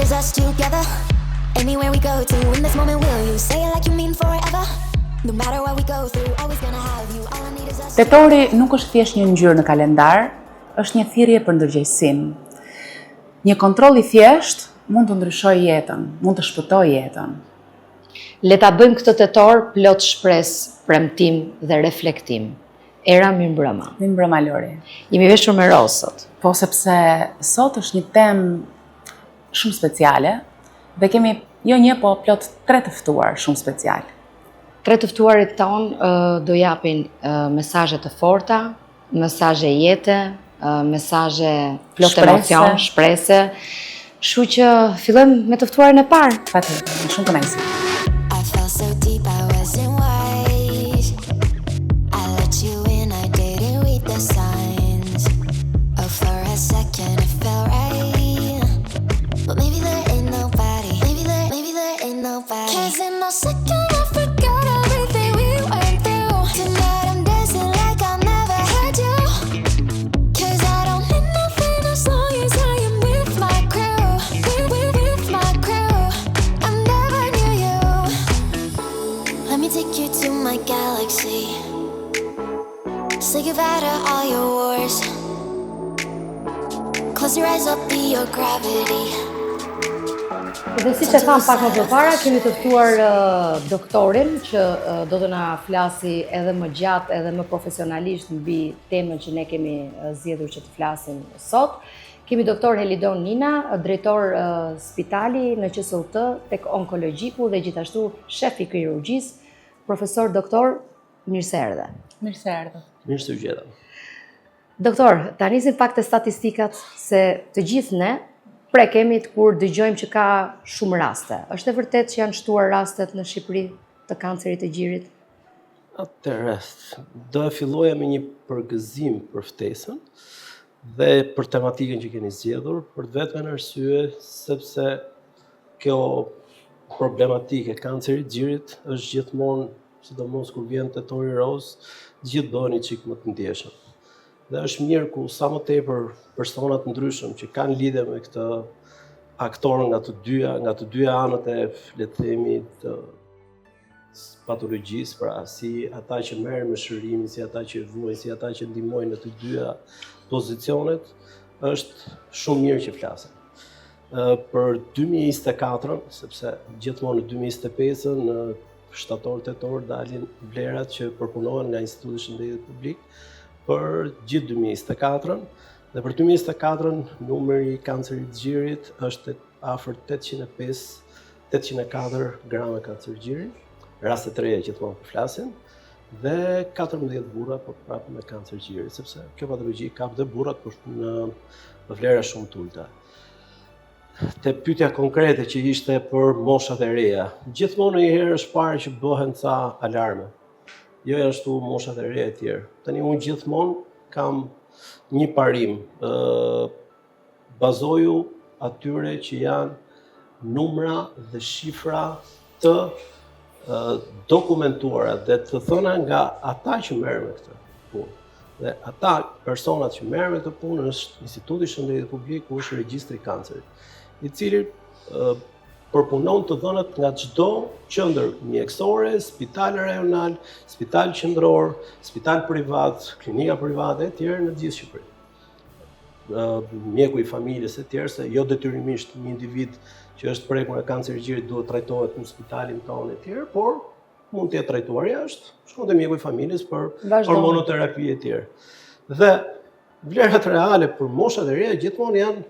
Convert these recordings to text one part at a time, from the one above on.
is us together. Anywhere we go to, in this moment will you say it like you mean forever? No matter what we go through, always gonna have you. All I need is us. Tetori nuk është thjesht një ngjyrë në kalendar, është një thirrje për ndërgjegjësim. Një kontroll i thjesht mund të ndryshojë jetën, mund të shpëtojë jetën. Le ta bëjmë këtë tetor plot shpresë, premtim dhe reflektim. Era mirëmbrëma. Mirëmbrëma Lori. Jemi veshur me rozë sot. Po sepse sot është një temë shumë speciale dhe kemi jo një, po plot 3 të ftuar shumë special. 3 të ftuarit tonë do japin mesazhe të forta, mesazhe jete, mesazhe plot emocion, shpresë. Kështu që fillojmë me të ftuarin e parë. Patjetër, shumë kënaqësi. I fell so deep I wasn't wise. I let you in, I didn't read the signs. Oh, for a second it felt right. But maybe there ain't nobody. Maybe there ain't nobody. 'Cause in a second I forgot everything we went through. Tonight I'm dancing like I never had you. 'Cause I don't need nothing as long as I am with my crew. With my crew. I never knew you. Let me take you to my galaxy. Say goodbye to all your wars. Close your eyes, I'll be your gravity. Dhe si që thamë pak më përpara, kemi të ftuar doktorin që do të na flasi edhe më gjatë edhe më profesionalisht mbi temën që ne kemi zgjedhur që të flasim sot. Kemi doktor Helidon Nina, drejtor spitali në QSUT tek onkologjiku dhe gjithashtu shef i kirurgjisë, profesor doktor, mirë se erdhe. Mirë se erdhët. Mirë se u gjeta. Doktor, ta nisim pak të statistikat se të gjithë ne kemi kur dëgjojmë që ka shumë raste. Është e vërtet që janë shtuar rastet në Shqipëri të kancerit të gjirit? Atëherë, do e filloja me një përgëzim për ftesën dhe për tematikën që keni zgjedhur, për të vetën arsye sepse kjo problematikë e kancerit të gjirit është gjithmonë, sidomos kur vjen tetori roz, gjithë bëhen një çik më të ndjeshëm. Dhe është mirë ku sa më tepër personat ndryshëm që kanë lidhje me këtë aktor nga të dyja anët e, le të themi, të patologjisë, pra si ata që merren me shërimin, si ata që vuajnë, si ata që ndihmojnë në të dyja pozicionet, është shumë mirë që flasim. Për 2024, sepse gjithmonë në 2025 në shtator-tetor dalin vlerat që përpunohen nga Instituti i Shëndetit Publik për gjithë 2024-ën, dhe për 2024-ën numri i kancerit të gjirit është afër 804 grama kancer gjiri, raste të reja që të po flasim, dhe 14 burra po prapë me kancer gjiri, sepse kjo patologji ka dhe burrat por në vlera shumë të ulta. Te pyetja konkrete që ishte për moshat e reja, gjithmonë njëherë është parë që bëhen ca alarme. Jo ashtu moshat e reja e tjerë. Tani unë gjithmonë kam një parim, bazoju atyre që janë numra dhe shifra të dokumentuara dhe të thëna nga ata që merren me këtë punë. Dhe ata personat që merren me këtë punë është Instituti i Shëndetit Publik, ku është regjistri i kancerit, i cili përpunon të dhënat nga çdo qendër mjekësore, spital rajonal, spital qendror, spital privat, klinika private e tjerë në gjithë Shqipërinë. Mjeku i familjes e tjerë, se jo detyrimisht një individ që është prekur nga kanceri i gjirit duhet trajtohet në spitalin tonë e tjerë, por mund të jetë trajtuar jashtë, shkon te mjeku i familjes për hormonoterapi e tjerë. Dhe vlerat reale për moshat e reja gjithmonë janë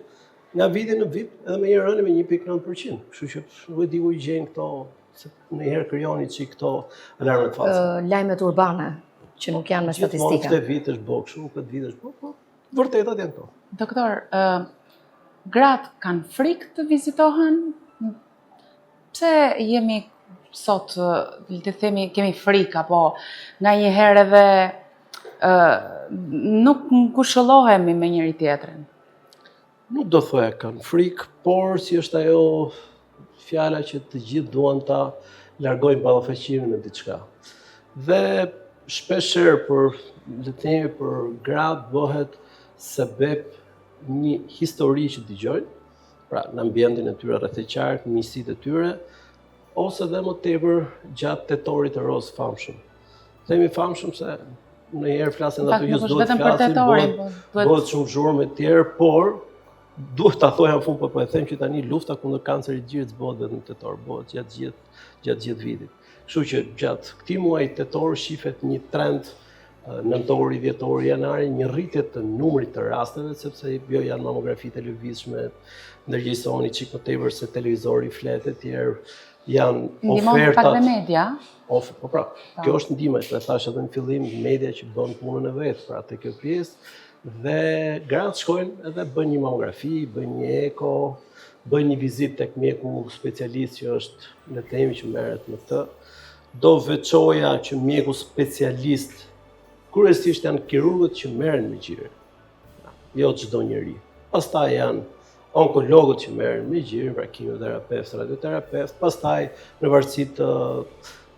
nga viti në vit edhe me një rënje me 1.9%. Kështu që nuk e di ku i gjejnë këto, se ndonjëherë krijoni çik këto alarme të falsa. Lajmet urbane që nuk janë me statistika. Këtë vit është bërë kështu, këtë vit është bërë, po vërtetat janë këto. Doktor, gratë kanë frikë të vizitohen? Pse jemi sot, le të themi, kemi frikë, apo nga një herë edhe nuk ngushëllohemi me njëri tjetrin? Nuk do thoya kanë frikë, por si është ajo fjala që të gjithë duan ta largojnë ballafaqimi në diçka. Dhe shpeshherë për, le të themi, për gratë bëhet sebeb një histori që dëgjojnë, pra në ambientin e tyre rreth e qark, në miqësitë e tyre, ose dhe më tepër gjatë tetorit të rozë famshëm. Themi famshëm se ndonjëherë flasin ato ju s'duhet të flasin, bëhet shumë zhurmë e tjerë, por duhet ta thoja në fund, po e them që tani lufta kundër kancerit të gjirit bëhet vetëm tetor, bëhet gjatë gjithë vitit. Kështu që gjatë këtij muaji tetor shifet një trend nëntori, dhjetori, janari, një rritje të numrit të rasteve, sepse jo janë mamografi të lëvizshme, ndërgjegjësoni çik më tepër se televizori flet e tjerë, janë ofertat. Pak dhe media. Po pra, kjo është ndihmë, e thash edhe në fillim, media që bën punën e vet, pra te kjo pjesë, dhe gratë shkojnë edhe bëjnë një mamografi, bëjnë një eko, bëjnë një vizitë tek mjeku specialist që është, le të themi, që merret me këtë. Do veçoja që mjeku specialist kryesisht janë kirurgët që merren me gjirin, jo çdo njeri. Pastaj janë onkologët që merren me gjirin, pra kimioterapeutë, radioterapeut, pastaj në varësi të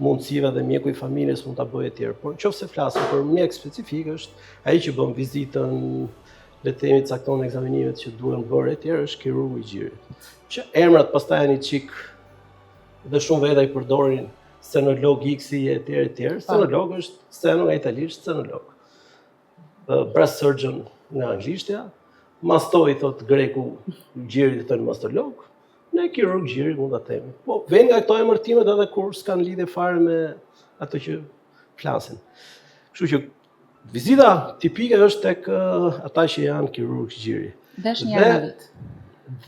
mundësive dhe mjeku i familjes mund ta bëjë etj. Por nëse flasim për mjek specifik është ai që bën vizitën, le të themi cakton ekzamenimet që duhen bërë etj, është kirurgu i gjirit. Që emrat pastaj janë një çik dhe shumë veta i përdorin scenolog X etj. Scenolog është sceno nga italisht, scenolog. Breast surgeon nga anglishtja, masto i thot greku gjirit i thënë mastolog, ne kirurg gjiri mund ta themi. Po vjen nga këto emërtimet edhe kur s'kan lidhje fare me ato që flasin. Kështu që vizita tipike është tek ata që janë kirurg gjiri. Desh një herë në vit.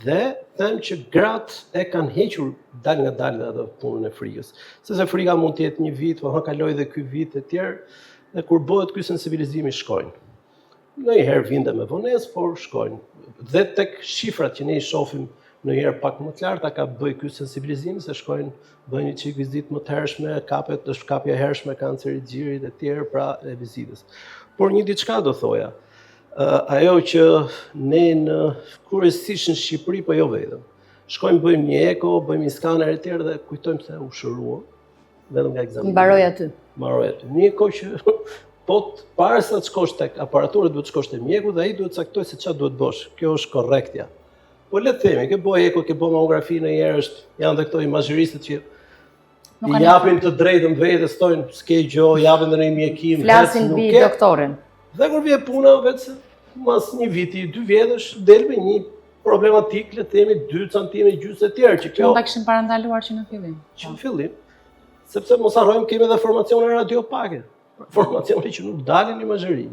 Dhe them që gratë e kanë hequr dal nga dalë ato punën e frikës. Sepse frika mund të jetë një vit, po kaloj dhe ky vit e tjerë, dhe kur bëhet ky sensibilizimi shkojnë. Ndonjëherë vinde me vonesë, por shkojnë. Dhe tek shifrat që ne i shohim ndonjëherë pak më të larta ka bëj ky sensibilizim, se shkojnë bëjnë një çik vizitë më të hershme, kapet është kapja e hershme kancerit të gjirit e tjerë, pra e vizitës. Por një diçka do thoja, ajo që ne në kryesisht në Shqipëri, po jo vetëm, shkojmë bëjmë një eko, bëjmë një skaner e tjerë dhe kujtojmë se u shëruam vetëm nga ekzameni. Mbaroj aty. Një kohë që po para se të shkosh tek aparatura duhet të shkosh te mjeku dhe ai duhet të caktojë se çfarë duhet bësh. Kjo është korrektja. Po le të themi, ke bëj eko, ke bëj mamografi në herë, janë dhe këto imazhëristët që i japin të drejtën vetes, thonë s'ke gjë, japin edhe një mjekim, flasin mbi doktorin. Dhe kur vjen puna vetë mas një viti, 2 vjetësh del me një problematik, le të themi 2 cm gjysmë të tjerë që kjo ta kishim parandaluar që në fillim. Që në fillim, sepse mos harrojmë kemi edhe formacione radiopake. Formacione që nuk dalin imazhëri.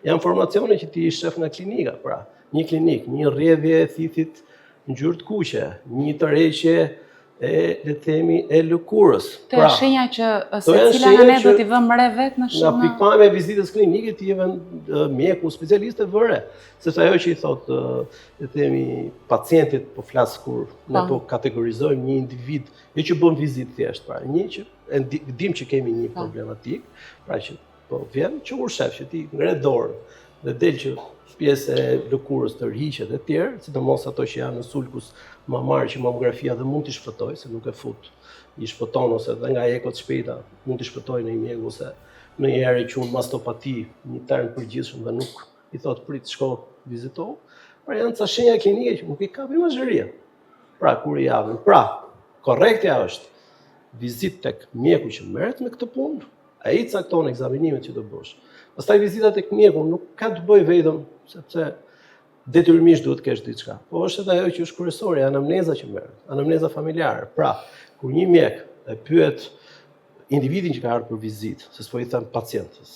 Janë formacione që ti i shef nga klinika, pra, një klinik, një rrjedhje e thithit në ngjyrë të kuqe, një tërheqje e le të themi e lëkurës. Të pra, shenja që secila nga ne do t'i vëmë re vetë në shumë. Nga pikpamja e vizitës klinike ti jeve mjeku specialist e vëre, sepse ajo që i thot le të themi pacientit, po flas kur ne po kategorizojmë një individ, jo që bën vizitë thjesht, pra, një që dim që kemi një problematik, pra që po vjen që urshef që ti ngre dorën dhe del që pjesë e lëkurës të rhiqet e tjerë, sidomos ato që janë në sulkus mamar që mamografia dhe mund t'i shpëtoj, se nuk e fut, i shpëton ose dhe nga ekot shpejta mund t'i shpëtoj në një mjek ose në një herë që unë mastopati, një term përgjithshëm dhe nuk i thot prit shko vizitohu, pra janë ca shenja klinike që nuk i kap imazhëria. Pra kur i japin. Pra, korrektja është vizitë tek mjeku që merret me këtë punë, ai cakton ekzamenimet që do bësh. Pastaj vizita tek mjeku nuk ka të bëjë vetëm sepse detyrimisht duhet të kesh diçka. Po është edhe ajo që është kryesore, anamneza që merret, anamneza familjare. Pra, kur një mjek e pyet individin që ka ardhur për vizitë, se s'po i them pacientës,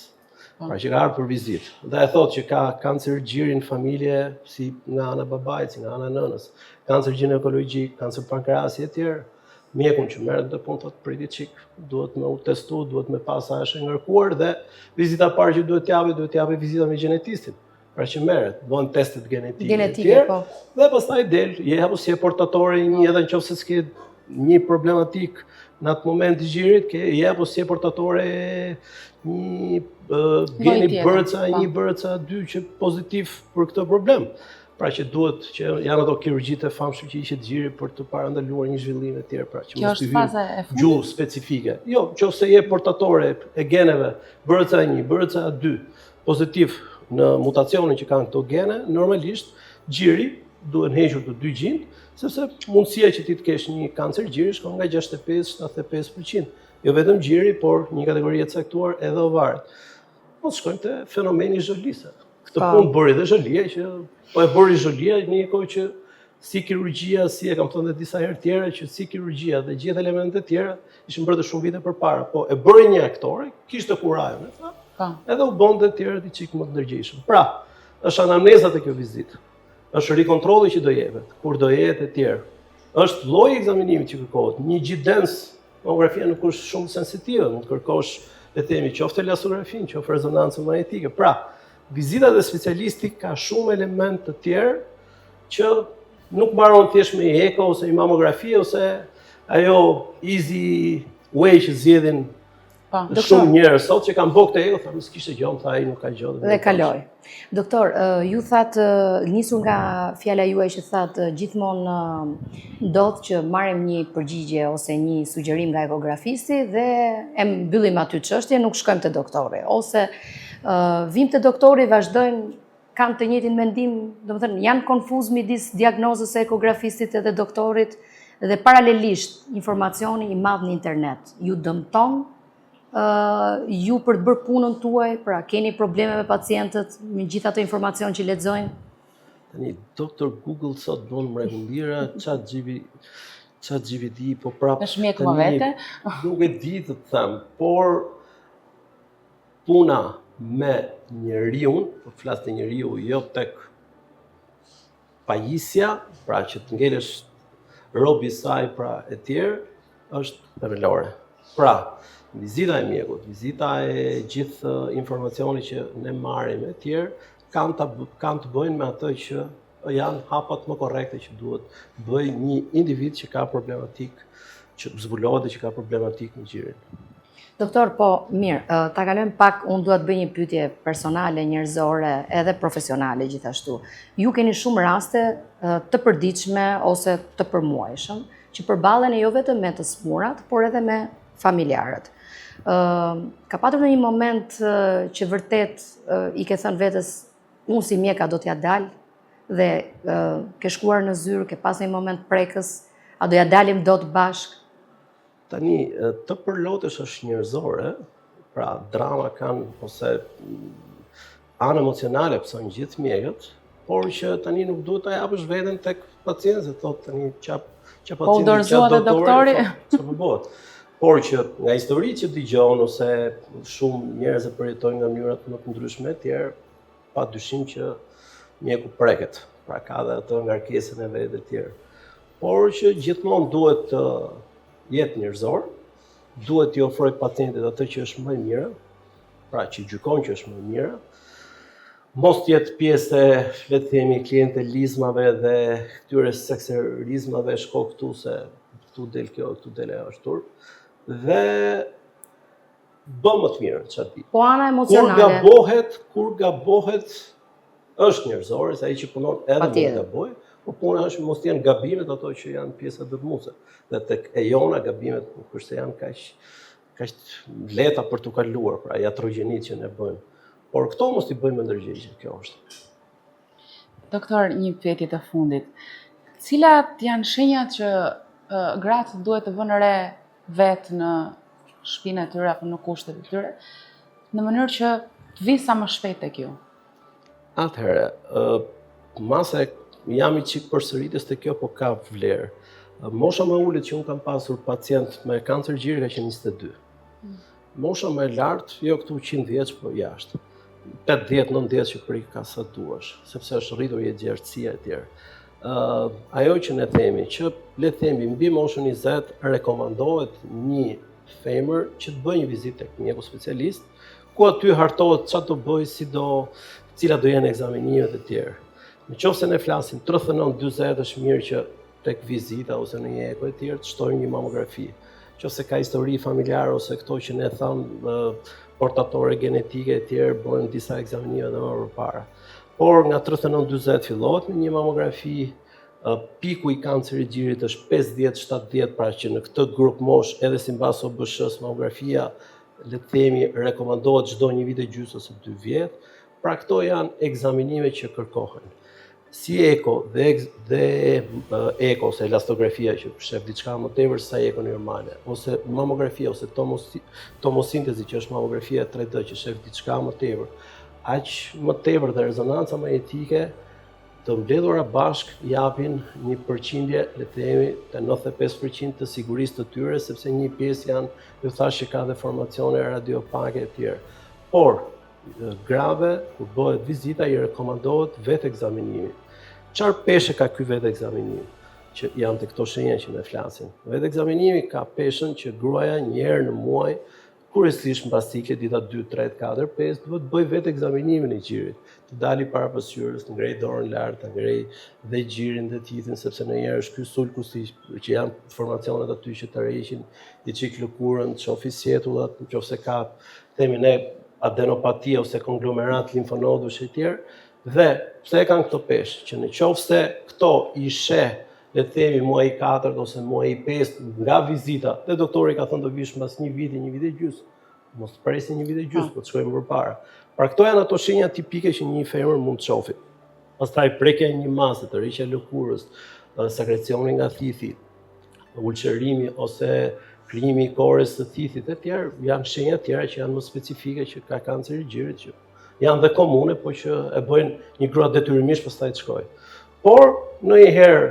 pra që ka ardhur për vizitë, dhe e thotë që ka kancer gjiri në familje, si nga ana babait, si nga ana nënës, kancer ginekologjik, kancer pankreasi e tjerë, mjekun që merret në punë thotë priti çik, duhet me u testu, duhet me pas sa është ngarkuar dhe vizita e parë që duhet t'japi vizita me gjenetistin. Pra që merret, bën testet genetike po. Dhe pastaj del, apo si e portatore një edhe nëse s'ke një problematik në atë moment të gjirit, apo si e portatore një geni bërca, një bërca 2 që pozitiv për këtë problem. Pra që duhet që janë ato kirurgjitë e famshme që ishin gjiri për të parandaluar një zhvillim e tjerë, pra që mos të hyjë gjuhë specifike. Jo, nëse je portatore e geneve bërca 1, bërca 2 pozitiv në mutacionin që kanë këto gene, normalisht gjiri duhen hequr të 2 gjint, sepse mundësia që ti të kesh një kancer gjiri shkon nga 65-75%. Jo vetëm gjiri, por një kategori e caktuar edhe ovaret. Mos shkojmë te fenomeni i zholisë. Këtë punë bëri dhe zholia që po e bëri zholia në një kohë që si kirurgjia, si e kam thënë dhe disa herë tjera, që si kirurgjia dhe gjithë elementet tjera ishin bërë të shumë vite përpara, po e bëri një aktore, kishte kurajën, edhe u bën të tjerët i çik më të ndërgjegjshëm. Pra, është anamneza te kjo vizitë. Është rikontrolli që do jepet, kur do jetë e tjerë. Është lloji i ekzaminimit që kërkohet. Një gjidens, mamografia nuk është shumë sensitive, mund të kërkosh, le të themi, qoftë elastografin, qoftë rezonancën magnetike. Pra, vizita te specialisti ka shumë elementë të tjerë që nuk mbaron thjesht me një eko ose një mamografi ose ajo easy way që zgjedhin shumë njerëz sot që kanë bërë këtë ego, thamë s'kishte gjë, tha ai nuk ka gjë. Dhe kaloi. Doktor, ju thatë, nisur nga fjala juaj që thatë gjithmonë ndodh që marrim një përgjigje ose një sugjerim nga ekografisti dhe e mbyllim aty çështje, nuk shkojmë te doktori, ose vim te doktori, vazhdojnë, kanë të njëjtin mendim, domethënë janë konfuz midis diagnozës së ekografistit edhe doktorit dhe paralelisht informacioni i madh në internet. Ju dëmton ju për të bërë punën tuaj, pra keni probleme me pacientët me gjithë ato informacion që lexojnë? Tani doktor Google sot bën mrekullia, ChatGPT po prapë. Është mjeku më vete? Nuk e di të them, por puna me njeriu, po flas te njeriu, jo tek pajisja, pra që të ngelesh robi i saj, pra e tjerë, është themelore. Pra, vizita e mjekut, vizita e gjithë informacioni që ne marrim e tjerë, kanë të bëjnë me atë që janë hapat më korrekte që duhet bëj një individ që ka problematik, që zbulohet dhe që ka problematik në gjirin. Doktor, po mirë, ta kalojmë pak, unë dua të bëj një pyetje personale, njerëzore, edhe profesionale gjithashtu. Ju keni shumë raste të përditshme ose të përmuajshëm, që përballen jo vetëm me të smurat, por edhe me familjarët. Ka patur në një moment që vërtet i ke thënë vetës, unë si mjeka do t'ja dal, dhe ke shkuar në zyrë, ke pas një moment prekës, a do ja dalim do të bashkë? Tani, të përlotësh është njerëzore, pra drama kanë, ose anë emocionale pësojnë gjithë mjekët, por që tani nuk duhet ta japësh veten tek pacientët, thotë tani çap pacienti, po dorëzohet te doktori. Çfarë bëhet? Por që nga histori që dëgjon ose shumë njerëz e përjetojnë nga mënyra më të ndryshme të tjerë, pa dyshim që mjeku preket, pra ka dhe ato ngarkesën e vetë të tjerë. Por që gjithmonë duhet të jetë njerëzor, duhet t'i ofroj pacientit atë që është më e mira, pra që gjykon që është më e mira, mos t'jetë pjesë e, le të themi, klientelizmave dhe këtyre sekserizmave, shko këtu se këtu del kjo, këtu del ajo ashtu, dhe bë më të mirën, çfarë di. Po ana emocionale. Kur gabohet është njerëzore, se ai që punon edhe mund të gabojë, po puna është mos janë gabimet ato që janë pjesa dëmtuese. Dhe tek e jona gabimet nuk është se janë kaq lehta për t'u kaluar, pra iatrogjenitë që ne bëjmë. Por këto mos i bëjmë ndërgjegje, kjo është. Doktor, një pyetje të fundit. Cilat janë shenjat që gratë duhet të vënë re vetë në shtëpinë e tyre apo në kushtet e tyre, në mënyrë që të vinë sa më shpejt tek ju? Atëherë, masa jam i çik përsëritës te kjo, po ka vlerë. Mosha më ulët që unë kam pasur pacient me kancer gjiri ka qenë 22. Mosha më e lartë, jo këtu 100 vjeç, po jashtë. 80-90 që prik ka sa duash, sepse është rritur jetëgjerësia e tjerë. Ajo që ne themi, që le të themi mbi moshën 20 rekomandohet një femër që të bëjë një vizitë tek mjeku specialist, ku aty hartohet çfarë do bëj, cilat do jenë ekzaminimet e tjerë. Nëse ne flasim 39-40 është mirë që tek vizita ose në një eko e tjerë të shtojnë një mamografi. Nëse ka histori familjare ose këto që ne thamë portatore genetike e tjerë, bëjnë disa ekzaminime edhe më përpara. Por nga 39-40 fillohet me një mamografi, piku i kancerit gjirit është 50-70, pra që në këtë grup mosh edhe sipas OBSH-s mamografia, le të themi, rekomandohet çdo 1 vit e gjysmë ose 2 vjet. Pra këto janë ekzaminime që kërkohen. si eko dhe eko ose elastografia që shef diçka më tepër sa eko normale, ose mamografia ose tomosintezi që është mamografia 3D që shef diçka më tepër, aq më tepër dhe rezonanca magnetike të mbledhura bashk japin një përqindje, le të themi, të 95% të sigurisë të tyre, sepse një pjesë janë, ju thash që ka deformacione radiopake e tjerë. Por, grave, kur bëhet vizita, i rekomandohet vetë ekzaminimi. Çfarë peshe ka ky vetë ekzaminim? Që janë të këto shenja që ne flasim. Vetë ekzaminimi ka peshën që gruaja një herë në muaj, kuriozisht mbas ciklit dita 2, 3, 4, 5, duhet bëj vetë ekzaminimin e gjirit. Të dali para pasqyrës, të ngrej dorën lart, të ngrej dhe gjirin dhe tithin, sepse ndonjëherë është ky sulkus që janë formacionet aty që të rreqin i çik lëkurën, çofi sjetullat, nëse ka themi ne adenopatia ose konglomerat limfonodush e tjerë, dhe pse e kanë këto peshë, që në qoftë se këto i sheh, le të themi muaj i 4 ose muaj i 5 nga vizita, dhe doktori ka thënë do vish mbas një vit e gjysmë, mos presi një vit e gjysmë, po të shkojmë përpara. Pra këto janë ato shenja tipike që një femër mund të shohë. Pastaj prekja e një mase, tërheqja e lëkurës, sekrecioni nga thithi, ulcerimi ose krijimi i korës së thithit e tjerë, janë shenja tjera që janë më specifike që ka kancer i gjirit, që janë dhe komune, po që e bëjnë një grua detyrimisht pastaj të shkojë. Por ndonjëherë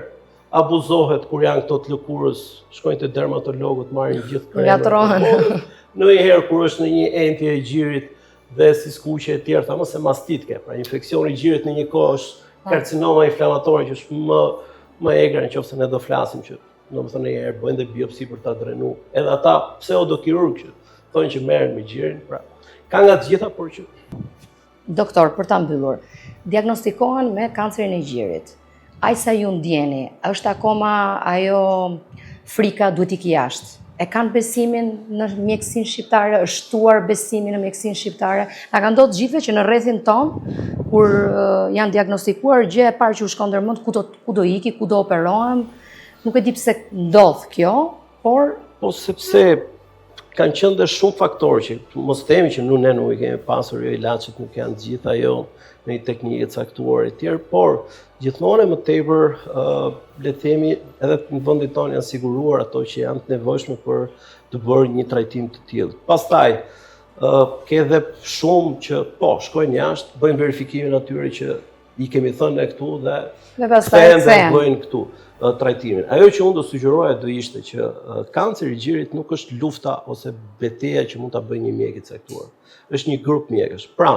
abuzohet kur janë këto të lëkurës, shkojnë te dermatologët, marrin gjithë kremën. Ndonjëherë kur është në një entje e gjirit dhe si skuqe e tjerë, mos e mastitke, pra infeksioni i gjirit në një kohë është karcinoma inflamatore që është më egër nëse ne do flasim që domethënë njëherë bëjnë dhe biopsi për ta drenuar. Edhe ata pseudokirurg që thonë që merren me gjirin, pra ka nga të gjitha, por që doktor, për ta mbyllur, diagnostikohen me kancerin e gjirit. Ai sa ju ndjeni, është akoma ajo frika duhet ikë jashtë? E kanë besimin në mjekësinë shqiptare, është shtuar besimin në mjekësinë shqiptare? Na ka ndodhur gjithve që në rrethin ton, kur janë diagnostikuar, gjë e parë që u shkon ndërmend ku do iki, ku do operohem. Nuk e di pse ndodh kjo, por sepse kanë qenë dhe shumë faktorë që mos themi që ne nuk i kemi pasur, jo ilaçet nuk janë gjitha jo me një teknikë të caktuar e tjerë, por gjithmonë më tepër le të themi edhe në vendin tonë janë siguruar ato që janë të nevojshme për të bërë një trajtim të tillë. Pastaj ke edhe shumë që shkojnë jashtë, bëjnë verifikimin atyre që i kemi thënë ne këtu dhe bëjnë këtu trajtimin. Ajo që unë do sugjeroja do ishte që kanceri i gjirit nuk është lufta ose betejë që mund ta bëjë një mjek i caktuar. Është një grup mjekësh. Pra,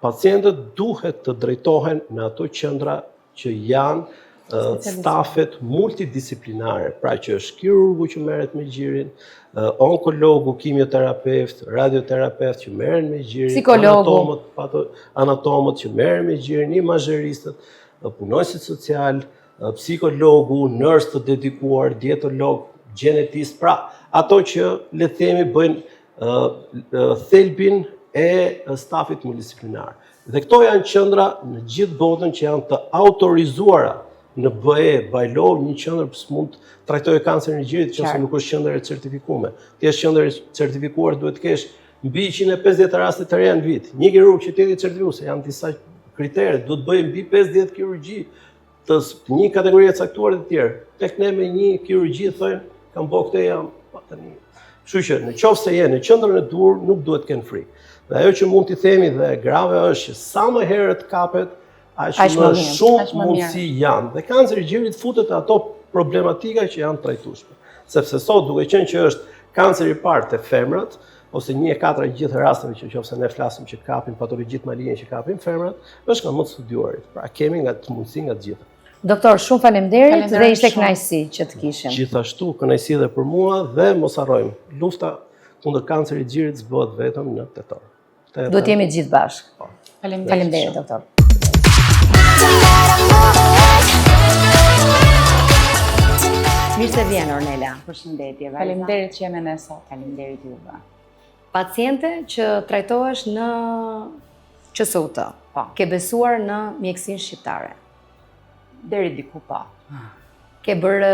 pacientët duhet të drejtohen në ato qendra që janë stafet multidisciplinare, pra që është kirurgu që merret me gjirin, onkologu, kimioterapeut, radioterapeut që merren me gjirin, anatomët që merren me gjirin, imazheristët, punonësit social, psikologu, nërës të dedikuar, dietolog, gjenetist, pra ato që le të themi bëjnë thelbin e stafit multidisciplinar. Dhe këto janë qendra në gjithë botën që janë të autorizuara në BE, BAILO, një qendër që mund të trajtojë kancerin e gjirit, nëse nuk është qendër e certifikuar. Ti je qendër e certifikuar, duhet të kesh mbi 150 raste të reja në vit. Një kirurg që të jetë certifikuar, se janë disa kritere, duhet bëjë mbi 50 kirurgji të një kategori të caktuar të tjerë. Tek ne me një kirurgji thonë, kam bërë këtë jam tani. Kështu që nëse je në qendrën e dur, nuk duhet të kenë frikë. Dhe ajo që mund t'i themi dhe grave është që sa më herët kapet, aq më shumë mundësi janë. Dhe kanceri i gjirit futet ato problematika që janë trajtueshme. Sepse sot duke qenë që është kanceri i parë te femrat, ose 1/4 gjithë rasteve që nëse ne flasim që kapin patologjitë maligne që kapin femrat, është nga më të studiuarit. Pra kemi nga të mundësi nga të gjitha. Doktor, shumë faleminderit dhe ishte kënaqësi që të kishim. Gjithashtu kënaqësi edhe për mua dhe mos harrojmë, lufta kundër kancerit të gjirit s'bëhet vetëm në tetor. Duhet jemi gjithë bashkë. Faleminderit, doktor. Mirë se vjen, Ornela. Përshëndetje. Faleminderit që jemi ne sot. Faleminderit juve. Paciente që trajtohesh në QSUT. Ke besuar në mjekësinë shqiptare? Deri diku po. Ke bërë,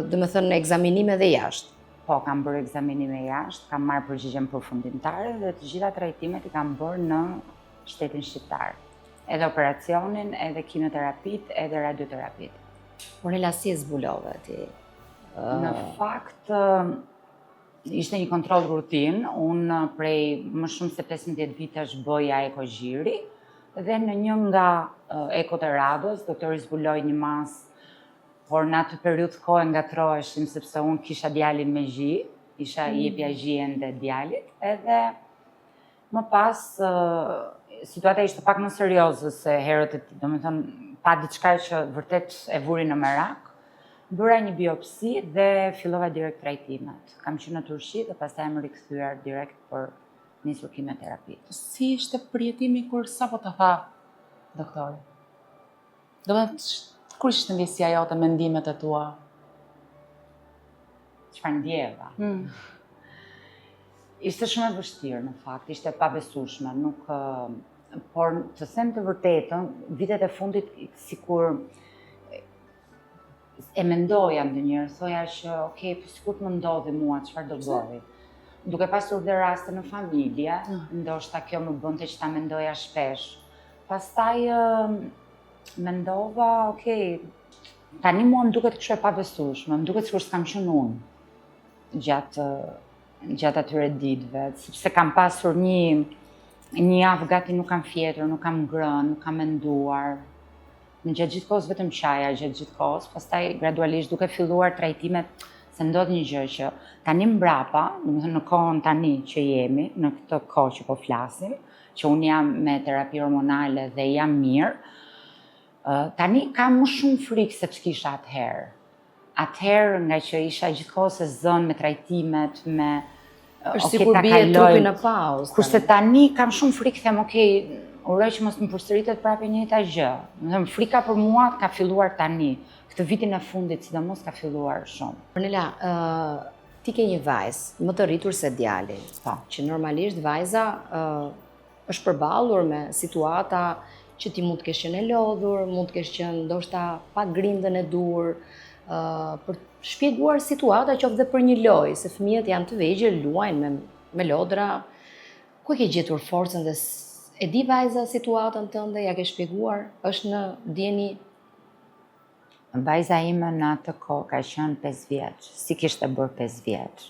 domethënë, ekzaminime dhe jashtë? Po, kam bërë ekzaminime jashtë, kam marrë përgjigjen përfundimtare dhe të gjitha trajtimet i kam bërë në shtetin shqiptar. edhe operacionin, edhe kimioterapit, edhe radioterapit. Ornela, si e zbulove ti? Në fakt, ishte një kontroll rutin, unë prej më shumë se 15 vitesh bëja ekogjiri, dhe në një nga ekot e radhës, doktori zbuloi një masë, por në atë periudhë kohë ngatroheshim sepse unë kisha djalin me gji, isha i jepja gjien dhe djalit, edhe më pas situata ishte pak më serioze se herët e tij, domethënë pa diçka që vërtet e vuri në merak. Bëra një biopsi dhe fillova direkt trajtimet. Kam qenë në Turqi dhe pastaj më rikthyer direkt për nisur kimioterapit. Si ishte përjetimi kur sapo ta tha doktori? Do të thotë, kur ishte ndjesia jote, mendimet e tua? Çfarë ndjeva? Ishte shumë e vështirë në fakt, ishte pabesueshme, nuk por të them të vërtetën, vitet e fundit sikur e mendoja ndonjëherë, thoja që okay, po sikur të më ndodhi mua, çfarë do bëj? Duke pasur dhe raste në familje, ndoshta kjo më bënte që ta mendoja shpesh. Pastaj mendova, okay, tani mua më duket kështu e pabesueshme, më duket sikur s'kam qenë unë gjatë atyre ditëve, sepse kam pasur një javë gati nuk kam fjetur, nuk kam ngrënë, nuk kam menduar. Në gjatë gjithë kohës vetëm qaja, gjatë gjithë kohës, pastaj gradualisht duke filluar trajtimet, se ndodh një gjë që tani mbrapa, domethënë në kohën tani që jemi, në këtë kohë që po flasim, që unë jam me terapi hormonale dhe jam mirë, tani kam më shumë frikë se ç'kisha atëherë. Atëherë nga që isha gjithkohës e zënë me trajtimet, me është sikur bie trupi në pauzë. Kurse tani kam shumë frikë, them okay, uroj që mos më përsëritet prapë e njëjta gjë. Domethënë frika për mua ka filluar tani. Këtë vitin e fundit sidomos ka filluar shumë. Ornela, ti ke një vajzë më të rritur se djali, që normalisht vajza është përballur me situata që ti mund të kesh qenë e lodhur, mund të kesh qenë ndoshta pa grindën e dur, për shpjeguar situata qoftë dhe për një lojë, se fëmijët janë të vegjël, luajnë me lodra. Ku e ke gjetur forcën dhe e di vajza situatën tënde, ja ke shpjeguar, është në dieni? Vajza ime në atë kohë ka qenë 5 vjeç, si kishte bërë 5 vjeç.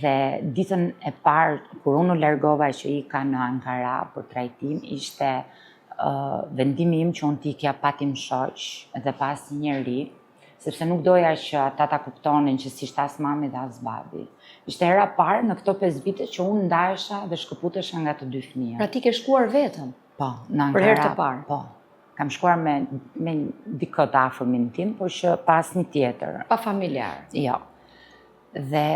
Dhe ditën e parë, kur unë u largova që ika në Ankara për trajtim, ishte vendimi im që unë t'ikja patim shoq dhe pas njeri, sepse nuk doja që ata ta kuptonin që s'ishte as mami dhe as babi. Ishte hera parë në këto 5 vite që unë ndahesha dhe shkëputesha nga të dy fëmijët. Pra ti ke shkuar vetëm? Po, në Ankara. Për herë të parë? Po. Kam shkuar me dikë të afërmin tim, por që pas një tjetër. Pa familjar? Jo. Dhe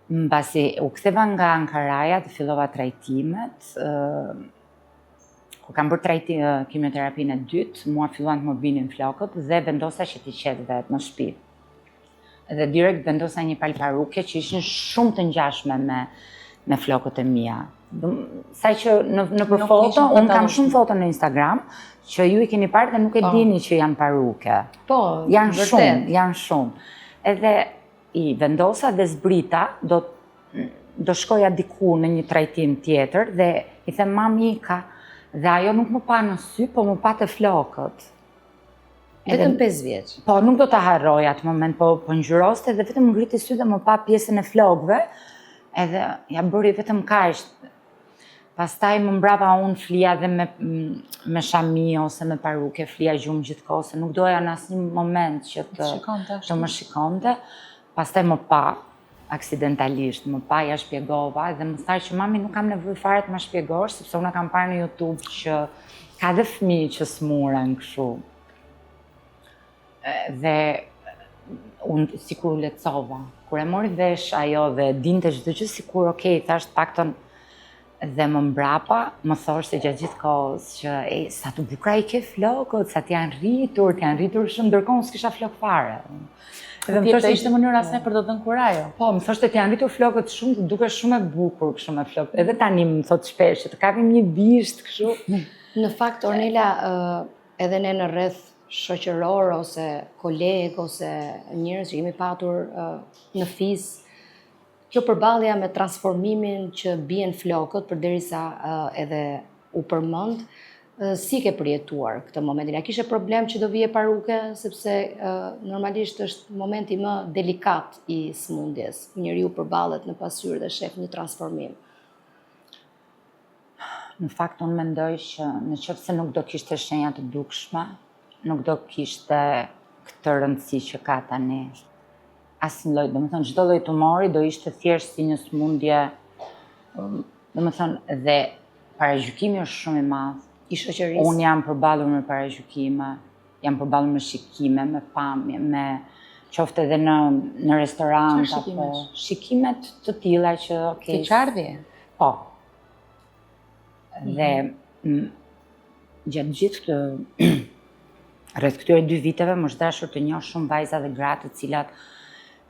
mbasi u ktheva nga Ankaraja dhe fillova trajtimet, kur kam bërë kimioterapinë e dytë, mua filluan të më binin flokët dhe vendosa që t'i qet vetë në shtëpi. Dhe direkt vendosa një palë paruke që ishin shumë të ngjashme me flokët e mia. Saj që në për foto, unë kam shumë foto në Instagram, që ju i keni parë dhe nuk e dini që janë paruke. Po, janë shumë. Edhe i vendosa dhe zbrita, do shkoja diku në një trajtim tjetër dhe i them mami ka, dhe ajo nuk më pa në sy, po më pa të flokët. Vetëm 5 vjeç? Po, nuk do të harroj atë moment, po ngjyroste dhe vetëm ngriti sy dhe më pa pjesën e flokëve, edhe ja bëri vetëm kaq. Pastaj më mbrapa unë flija dhe me shami ose me paruke, flija gjumë gjithkohë, se nuk doja në asnjë moment që të më shikonte. Pastaj më pa, aksidentalisht, më pa ja shpjegova dhe më tha që mami nuk kam nevojë fare të më shpjegosh, sepse unë kam parë në YouTube që ka dhe fëmijë që smuren kështu. Dhe unë sikur u lehtësova. Kur e mori vesh ajo dhe dinte çdo gjë, sikur okay, thash paktën. Dhe më mbrapa më thoshte gjatë gjithë kohës që sa të bukura i ke flokët, sa t'janë rritur shumë, ndërkohë unë s'kisha flok fare. Dhe më thoshte ishte mënyra se për të dhënë kurajo. Po, më thoshte t'janë rritur flokët shumë, duke shumë e bukur kështu me flokët. Edhe tani më thot shpesh që të kapim një bisht kështu. Në fakt, Ornela, edhe ne në rreth shoqëror ose koleg ose njerëz që jemi patur në fis, kjo përballja me transformimin që bien flokët përderisa edhe u përmend, si ke përjetuar këtë momentin? A kishe problem që do vije paruke, sepse normalisht është momenti më delikat i sëmundjes, ku njeriu përballet në pasqyrë dhe shef një transformim. Në fakt, unë mendoj që në qoftë se nuk do kishte shenja të dukshme, nuk do kishte këtë rëndësi që ka tani. Asnjë lloj, domethënë çdo lloj tumori do ishte thjesht si një sëmundje, domethënë dhe paragjykimi është shumë i madh. I shoqërisë. Unë jam përballur me paragjykime, jam përballur me shikime, me pamje, me qoftë edhe në restorant apo shikimet të tilla që Ke qardhje? Po. Dhe gjatë gjithë këtë rreth këtyre 2 viteve më është dashur të njoh shumë vajza dhe gra të cilat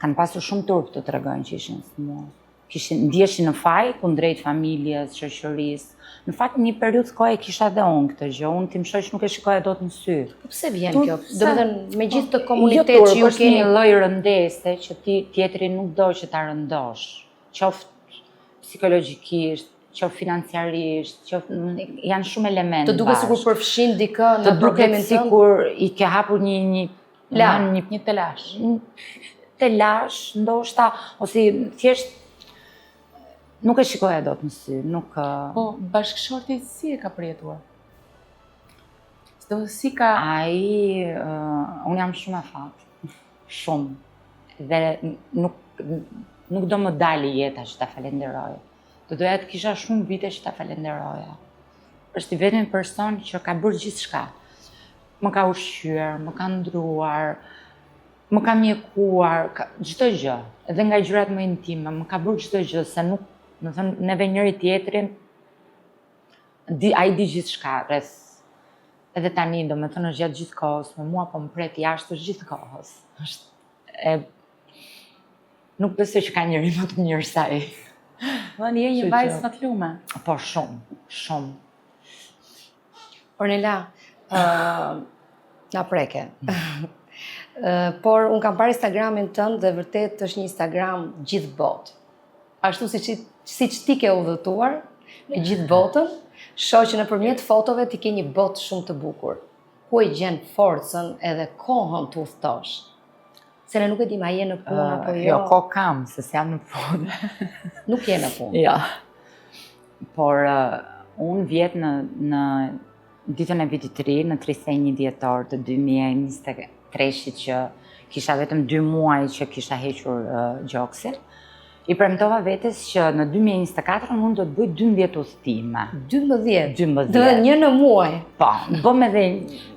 kanë pasur shumë turp të tregojnë që ishin smur. Ndjeshin në faj kundrejt familjes, shoqërisë. Në fakt një periudhë kohë kisha edhe unë këtë gjë. Unë tim shoq nuk e shikoja dot në sy. Po pse vjen kjo? Domethënë me gjithë të komunitet që ju keni një lloj rëndese që ti tjetri nuk do që ta rëndosh. Qoftë psikologjikisht, qoftë financiarisht, qoftë janë shumë elemente. Të duket sikur përfshin dikë në problemin tënd. Sikur i ke hapur një telash. Telash, ndoshta, ose thjesht nuk e shikoja dot në sy, nuk... Po, bashkëshorti si e ka përjetuar? Si ka... Unë jam shumë e fatë, shumë. Dhe nuk do më dali jeta që ta falenderoja. Do doja të kisha shumë vite që ta falenderoja. Është i vetmi person që ka bërë gjithçka. Më ka ushqyer, më ka ndruar, më ka mjekuar, çdo gjë. Edhe nga gjërat më intime, më ka bërë çdo gjë, se nuk Në thënë, neve njëri tjetrin, a i di gjithë shka, edhe tani, do me thënë, është gjatë gjithë kohës, me mua po më pret jashtë është gjithë kohës. Nuk besoj që ka njëri më të mirë sa ai. Dhe një një vajzë në të lume. Po, shumë, shumë. Ornella, na preke. Por unë kam parë Instagramin tënd dhe vërtet është një Instagram gjithë botë. Ashtu siç ti ke udhëtuar në gjithë botën, shoh që nëpërmjet fotove ti ke një botë shumë të bukur. Ku e gjen forcën edhe kohën të udhëtosh? Se ne nuk e dim a je në punë apo jo. Jo, kohë kam, se s'jam në punë. Nuk je në punë. Jo. Por unë vjet në ditën e vitit të ri, në 31 dhjetor të 2023 që kisha vetëm 2 muaj që kisha hequr gjoksin. I premtova vetes që në 2024 unë do të bëj 12 udhëtime. 12? Dhe një në muaj? Po, bëm edhe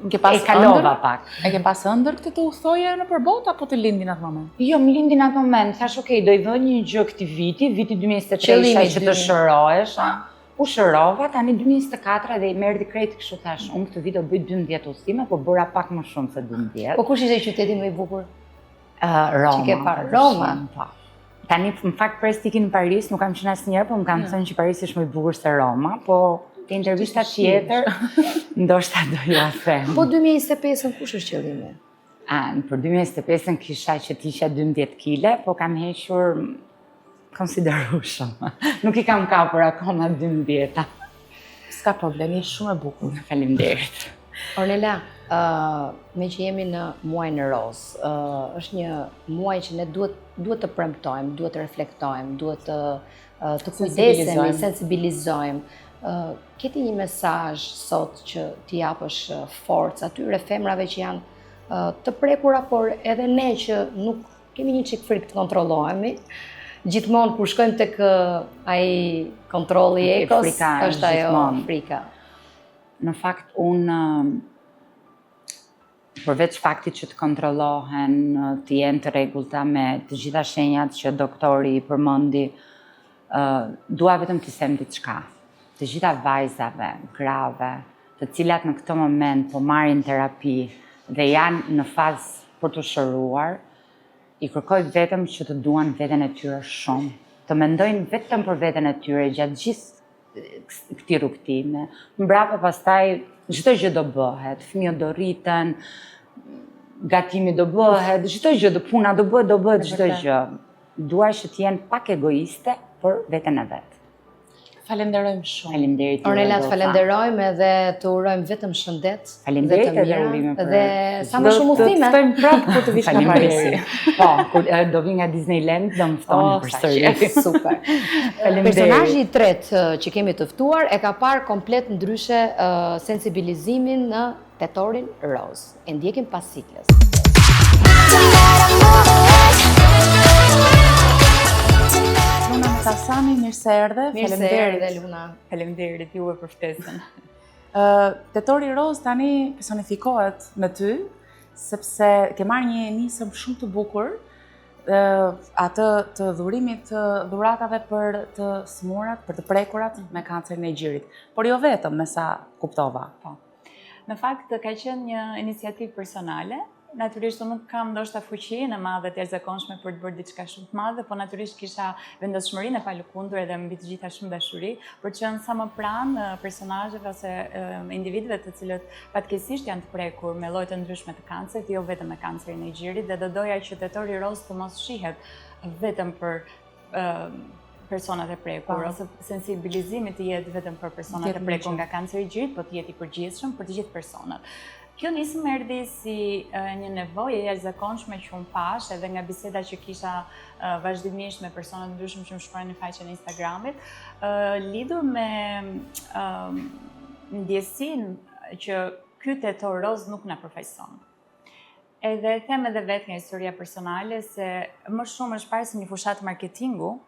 e kalova pak. E ke pas ëndër këtë të udhëtoje në përbot apo të lindin atë moment? Jo, më lindin atë moment. Thash, okay, do i vë një gjë këtij viti 2023 isha që të shërohesha. U shërova, tani 2024 dhe i merdi krejt kështu thash, unë këtë vit do bëj 12 udhëtime, po bëra pak më shumë se 12. Po kush ishte qyteti më i bukur? Roma. Që ke parë Roma? Po. Tani, në fakt, pres t'i në Paris, nuk kam qenë asnjëherë, po më kanë thënë që Paris është më i bukur se Roma, po te intervista tjetër, ndoshta do ju a them. Po 2025-ën kush është qëllimi? Për 2025-ën kisha që t'isha 12 kg, po kam hequr konsiderueshëm. Nuk i kam kapur akoma 12. S'ka problem, je shumë e bukur. Faleminderit. Ornella, me që jemi në muajin roz, është një muaj që ne duhet të premtojmë, duhet të reflektojmë, duhet të kujdesemi, sensibilizojmë. Ke ti një mesazh sot që t'i japësh forcë atyre femrave që janë të prekura, por edhe ne që nuk kemi një çik frikë të kontrollohemi. Gjithmonë kur shkojmë tek ai kontrolli ekos, është ajo frika. Në fakt, unë, përveç faktit që të kontrollohen, të jenë të rregullta me të gjitha shenjat që doktori i përmendi, dua vetëm të them diçka. Të gjitha vajzave, grave, të cilat në këtë moment po marrin terapi dhe janë në fazë për të shëruar, i kërkoj vetëm që të duan veten e tyre shumë, të mendojnë vetëm për veten e tyre gjatë gjithë këtij rrugtime. Mbrapa pastaj çdo gjë do bëhet, fëmijët do rriten, gatimi do bëhet, çdo gjë puna do bëhet çdo gjë. Dua që të jenë pak egoiste për veten e vet. falenderojmë shumë. Faleminderit. Ornella, të falenderojmë edhe të urojmë vetëm shëndet. Faleminderit dhe të edhe mira, urime për. Dhe sa më shumë udhime. Do të ftojmë prapë kur të vish në Paris. Po, kur do vi nga Disneyland do më ftoni përsëri. Super. Personazhi i tretë që kemi të ftuar e ka parë komplet ndryshe sensibilizimin në tetorin roz. E ndjekim pas siklës. Luna Tasani, mirë se erdhe. Mirë se erdhe, Luna. Faleminderit juve për ftesën. Tetori roz tani personifikohet me ty, sepse ke marrë një nisëm shumë të bukur, atë të dhurimit të dhuratave për të smurat, për të prekurat me kancerin e gjirit. Por jo vetëm, me sa kuptova. Po. Në fakt, ka qenë një iniciativë personale. Natyrisht unë nuk kam ndoshta fuqinë e madhe të jashtëzakonshme për të bërë diçka shumë të madhe, po natyrisht kisha vendosmërinë e palëkundur edhe mbi të gjitha shumë dashuri për të qenë sa më pranë personazheve ose individëve të cilët fatkeqësisht janë të prekur me lloje të ndryshme të kancerit, jo vetëm me kancerin e gjirit, dhe do doja që tetori roz të mos shihet vetëm për personat e prekur, ose sensibilizimi të jetë vetëm për personat e prekur nga kanceri i gjirit, po të jetë i përgjithshëm për të gjithë personat. Kjo nisëm erdhi si një nevojë e jashtëzakonshme që unë pash edhe nga biseda që kisha vazhdimisht me persona të ndryshëm që më shkruajnë në faqen e Instagramit, lidhur me ndjesinë që ky tetor roz nuk na përfaqëson. Edhe them edhe vetë nga historia personale se më shumë është parë si një fushat marketingu,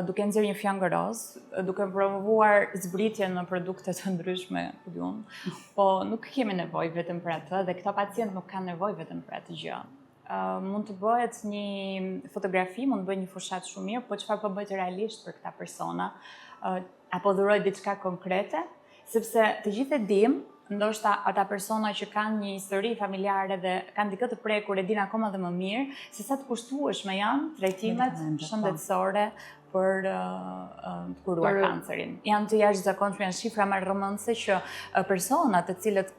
duke nxjerrë një fjangë roz, duke promovuar zbritjen në produkte të ndryshme, po nuk kemi nevojë vetëm për atë, dhe këta pacient nuk kanë nevojë vetëm për atë gjë. Mund të bëhet një fotografi, mund të bëhet një fushat shumë mirë, po çfarë po bëhet realisht për këta persona, apo dhuroj diçka konkrete, sepse të gjithë e dim, ndoshta ata persona që kanë një histori familjare dhe kanë dikë të prekur e din akoma dhe më mirë, se sa të kushtueshme janë trajtimet shëndetësore për të kuruar kancerin. Janë të jashtëzakonshme, janë shifra marrëmendëse që personat të cilët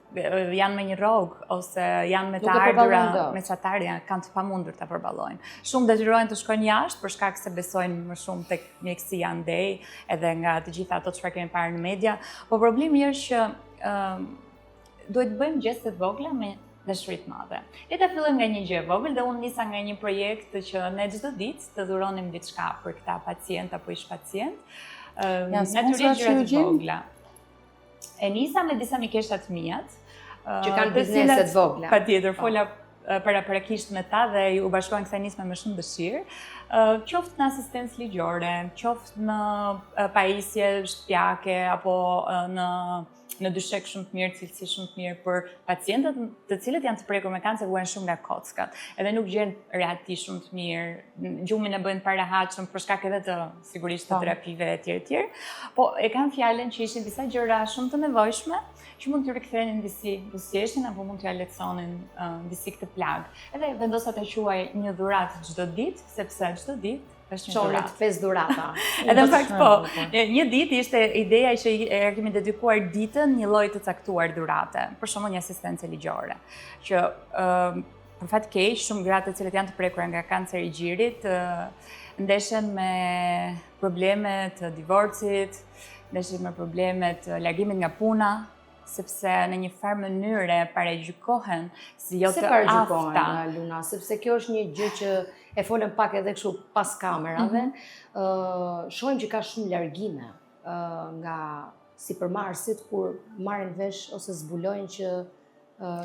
janë me një rrogë ose janë me të ardhura mesatarë kanë të pamundur ta përballojnë. Shumë detyrohen të shkojnë jashtë për shkak se besojnë më shumë tek mjekësia andej edhe nga të gjitha ato çfarë kemi parë në media, po problemi është që duhet të bëjmë gjeste të vogla me dashuri të madhe. Le ta fillojmë nga një gjë e vogël dhe unë nisa nga një projekt që ne çdo ditë të dhuronim diçka për këta pacient apo ish pacient. Natyrisht gjëra të vogla. E nisa me disa mikesha të mia, që kanë biznese të vogla. Patjetër, fola paraprakisht me ta dhe u bashkojnë kësaj nisme me shumë dëshirë. Qoftë në asistencë ligjore, qoftë në pajisje shtëpiake apo në dyshek shumë të mirë, cilësi shumë të mirë për pacientët të cilët janë të prekur me kancer, vuajnë shumë nga kockat, edhe nuk gjenë reati shumë të mirë, gjumin e bëjnë parahatshëm për shkak edhe të sigurisht të terapive etj. Po e kanë fjalën që ishin disa gjëra shumë të nevojshme që mund t'ju rikthenin disi buzëqeshtin apo mund t'ju lehtësonin disi këtë plagë. Edhe vendosa ta quaj një dhuratë çdo ditë, sepse çdo ditë është një dhuratë. 5 dhurata. Edhe në fakt po, një ditë ishte ideja që kemi dedikuar ditën një lloj të caktuar dhurate, për shembull një asistencë ligjore, që për fat keq shumë gratë të cilët janë të prekura nga kanceri i gjirit ndeshen me probleme të divorcit, ndeshen me probleme të largimit nga puna, sepse në një farë mënyre paragjykohen si jo të afta. Se paragjykohen, Luna, sepse kjo është një gjë që e folëm pak edhe kështu pas kamerave, shohim që ka shumë largime nga sipërmarrësit kur marrin vesh ose zbulojnë që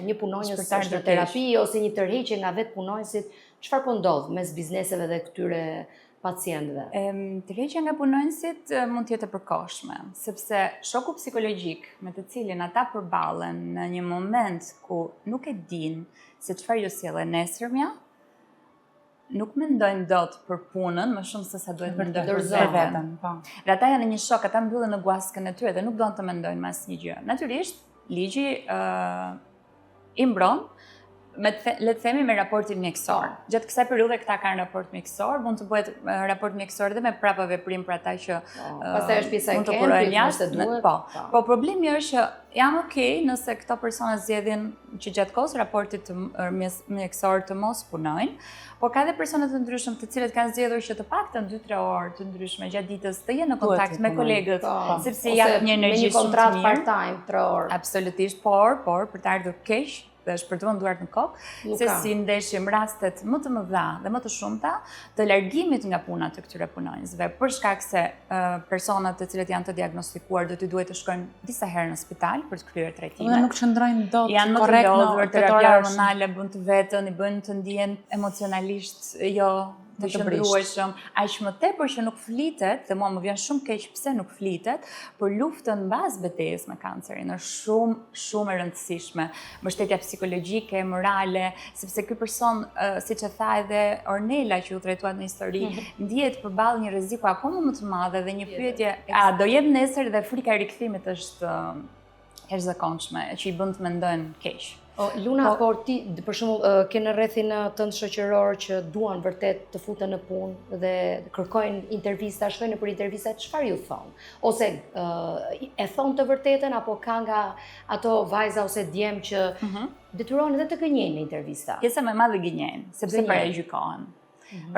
një punonjës është në terapi ose një tërheqje nga vetë punonjësit, çfarë po ndodh mes bizneseve dhe këtyre pacientëve? Tërheqja nga punonjësit mund të jetë e përkohshme, sepse shoku psikologjik me të cilin ata përballen në një moment ku nuk e din se çfarë ju sjellë nesërmja, nuk mendojnë dot për punën, më shumë se sa duhet mendojnë për veten. Dhe ata janë në një shok, ata mbyllen në guaskën e tyre dhe nuk doin të mendojnë më asnjë gjë. Natyrisht, ligji i mbron le të themi me raportin mjekësor. Gjatë kësaj periudhe këta kanë raport mjekësor, mund të bëhet raport mjekësor dhe me prapa veprim për ata që pastaj është pjesa e mund të kerrit, punojnë nëse jashtë. duhet. Po problemi është që jam okay nëse këto persona zgjedhin që gjatë kohës raportit mjekësor të mos punojnë, por ka edhe persona të ndryshëm të cilët kanë zgjedhur që të paktën 2-3 orë të ndryshme gjatë ditës të jenë në kontakt me kolegët, sepse jap një energji shumë të mirë. Me një kontratë part-time 3 orë. Absolutisht, por për të ardhur keq dhe është për të vënduar në kokë, se si ndeshim rastet më të mëdha dhe më të shumta të largimit nga puna të këtyre punonjësve, për shkak se personat të cilët janë të diagnostikuar do t'i duhet të shkojnë disa herë në spital për të kryer trajtime. Dhe nuk qëndrojnë dot janë më korrekt të në lodhur, terapia hormonale bën të vetën, i bën të ndihen emocionalisht jo të qëndrueshëm, aq më tepër që nuk flitet, dhe mua më vjen shumë keq pse nuk flitet, për luftën mbas betejës me kancerin, është shumë e rëndësishme, mbështetja psikologjike, morale, sepse ky person, siç e tha edhe Ornela që u trajtuat në histori, ndihet përballë një rreziku akoma më të madh dhe një pyetje, a do jep nesër dhe frika e rikthimit është jashtëzakonshme, që i bën të mendojnë keq. Luna, por ti, për shembull, ke në rrethin tënd shoqëror që duan vërtet të futen në punë dhe kërkojnë intervista, shkojnë për intervista, çfarë ju thon? Ose e thon të vërtetën apo ka nga ato vajza ose djem që detyrohen edhe të gënjejnë në intervista? Pjesa më e madhe gënjejnë, sepse parajgjykohen.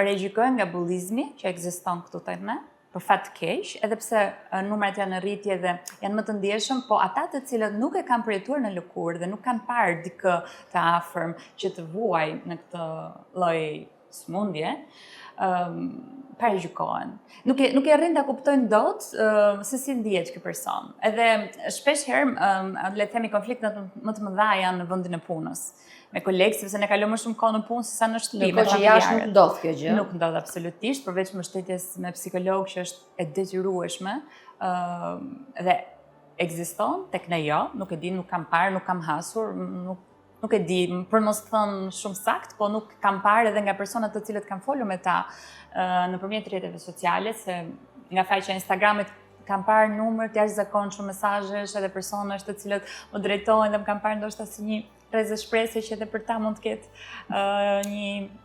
Parajgjykohen nga bullizmi që ekziston këtu tek ne, për fat keq, edhe pse numrat janë në rritje dhe janë më të ndjeshëm, po ata të cilët nuk e kanë përjetuar në lëkurë dhe nuk kanë parë dikë të afërm që të vuaj në këtë lloj sëmundje, parajgjykohen. Nuk e arrin ta kuptojnë dot se si ndihet ky person. Edhe shpesh herë le të themi konfliktet më të mëdha janë në vendin e punës. Me kolegë, sepse ne kalojmë më shumë kohë në punë se sa në shtëpi. Në kohë që jashtë nuk ndodh kjo gjë. Nuk ndodh absolutisht, përveç mbështetjes me psikolog që është e detyrueshme dhe ekziston tek ne jo, nuk e di, nuk kam parë, nuk kam hasur, nuk e di, për mos thënë shumë sakt, po nuk kam parë edhe nga personat të cilët kam folur me ta nëpërmjet rrjeteve sociale, se nga faqja e Instagramit kam parë numër të jashtëzakonshëm mesazhesh edhe personash të cilët më drejtojnë dhe më kam parë ndoshta si një rrezë shpresje që edhe për ta mund të ketë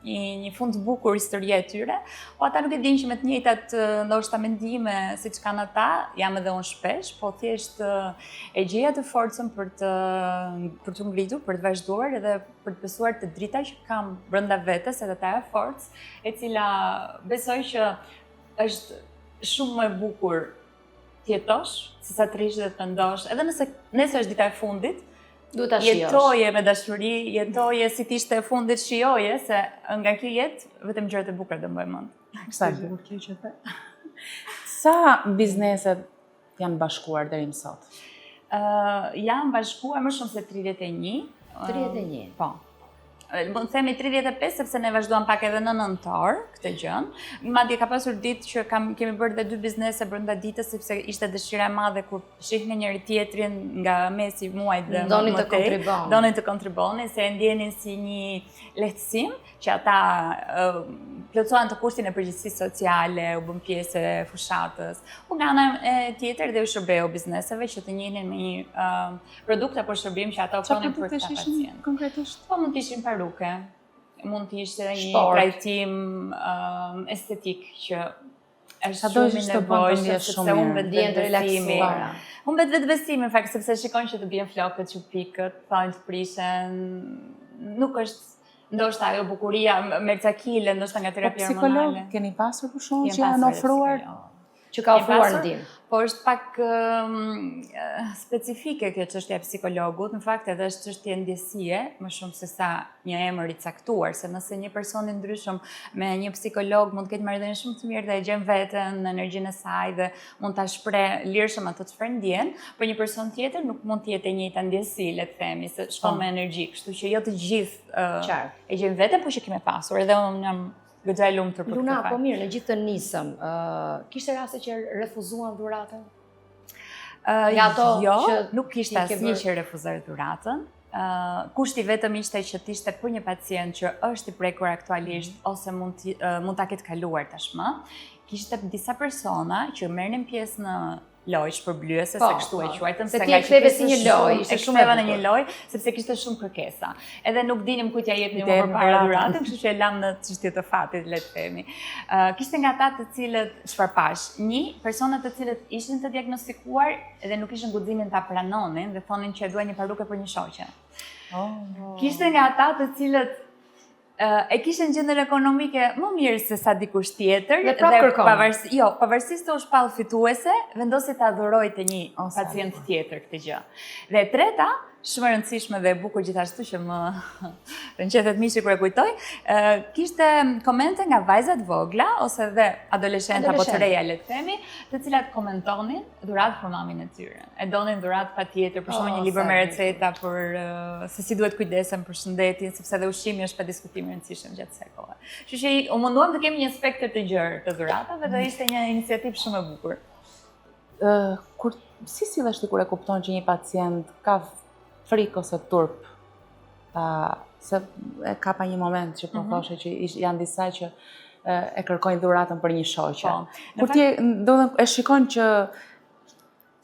një fund të bukur historia e tyre, po ata nuk e dinë që me të njëjtat ndoshta mendime siç kanë ata, jam edhe unë shpesh, po thjesht e gjeja të forcën për të ngritur, për të vazhduar edhe për të besuar të drita që kam brenda vetes, edhe ta e forcë, e cila besoj që është shumë më e bukur të jetosh, se sa të rish dhe të mendosh, edhe nëse nesër është dita e fundit, duhet ta shijosh. Jetoje me dashuri, jetoje si t'ishte e fundit, shijoje se nga kjo jetë vetëm gjërat e bukura do mbaj mend. Sa bukur kjo që the. Sa bizneset janë bashkuar deri më sot? Janë bashkuar më shumë se 31. 31. Po. Mund të themi 35 sepse ne vazhduam pak edhe në nëntor këtë gjën. Madje ka pasur ditë që kemi bërë dhe 2 biznese brenda ditës sepse ishte dëshira e madhe kur shihni njëri tjetrin nga mesi muajit dhe donin të kontribonin. Donin të kontribonin se e ndjenin si një lehtësim që ata plotësohen të kushtin e përgjegjësisë sociale, u bën pjesë e fushatës. U nga ana tjetër dhe u shërbeu bizneseve që të njihnin me një produkt apo shërbim që ata ofronin për ta pacientë. Konkretisht? Po mund të ishin paruke, mund të ishte një trajtim estetik që është shumë i nevojshëm sepse humbet vetbesimi. Humbet vetbesimi në fakt sepse shikojnë që të bien flokët, çupikët, thonë të prishen, nuk është ndoshta ajo bukuria me cakile, ndoshta nga terapia hormonale. Psikolog keni pasur për shkak që janë ofruar që ka ofruar ndihmë. Po është pak specifike kjo çështja e psikologut, në fakt edhe është çështje ndjesie, më shumë se sa një emër i caktuar, se nëse një person i ndryshëm me një psikolog mund të ketë marrëdhënie shumë të mirë dhe e gjen veten në energjinë e saj dhe mund ta shpreh lirshëm ato çfarë ndjen, por një person tjetër nuk mund të jetë e njëjta ndjesi, le të themi, se shkon me energji, kështu që jo të gjithë e gjen veten, por që kemi pasur, edhe unë jam goxha e lumtur për këtë. Luna, po mirë, në gjithë të nisëm, kishte raste që refuzuan dhuratën? Jo, nuk kishte asnjë që refuzoi dhuratën. Kushti vetëm ishte që t'ishte për një pacient që është i prekur aktualisht ose mund ta ketë kaluar tashmë. Kishte disa persona që merrnin pjesë në lojë shpërblyese, se kështu e quajtëm. Se ti e ktheve si një lojë, ishte shumë e në një lojë, sepse kishte shumë kërkesa. Edhe nuk dinim kujt ja jepnim më përpara dhuratën, kështu që e lam në çështje të fatit, le të themi. Kishte nga ata të cilët çfarë pash, personat të cilët ishin të diagnostikuar dhe nuk kishin guximin ta pranonin dhe thonin që e duan një paruke për një shoqe. Kishte nga ata të cilët e kishin gjendjen ekonomike më mirë se sa dikush tjetër dhe pavarësisht të u shpall fituese, vendosi ta dhurojë te një pacient tjetër këtë gjë. Dhe e treta, shumë e rëndësishme dhe e bukur gjithashtu që më rënqethet mishi kur e kujtoj, kishte komente nga vajzat vogla ose dhe adoleshenta apo të reja le të themi, të cilat komentonin dhuratë për mamin e tyre. E donin dhuratë patjetër, për shembull një libër me receta për se si duhet kujdesen për shëndetin, sepse edhe ushqimi është pa diskutim i rëndësishëm gjatë kësaj kohe. Kështu që u munduam të kemi një spektër të gjerë të dhuratave dhe ishte një iniciativë shumë e bukur. Si sillesh ti kur e kupton që një pacient ka frikë ose turp, se e ka pa një moment që po thoshe që janë disa që e kërkojnë dhuratën për një shoqe. Kur ti e shikon që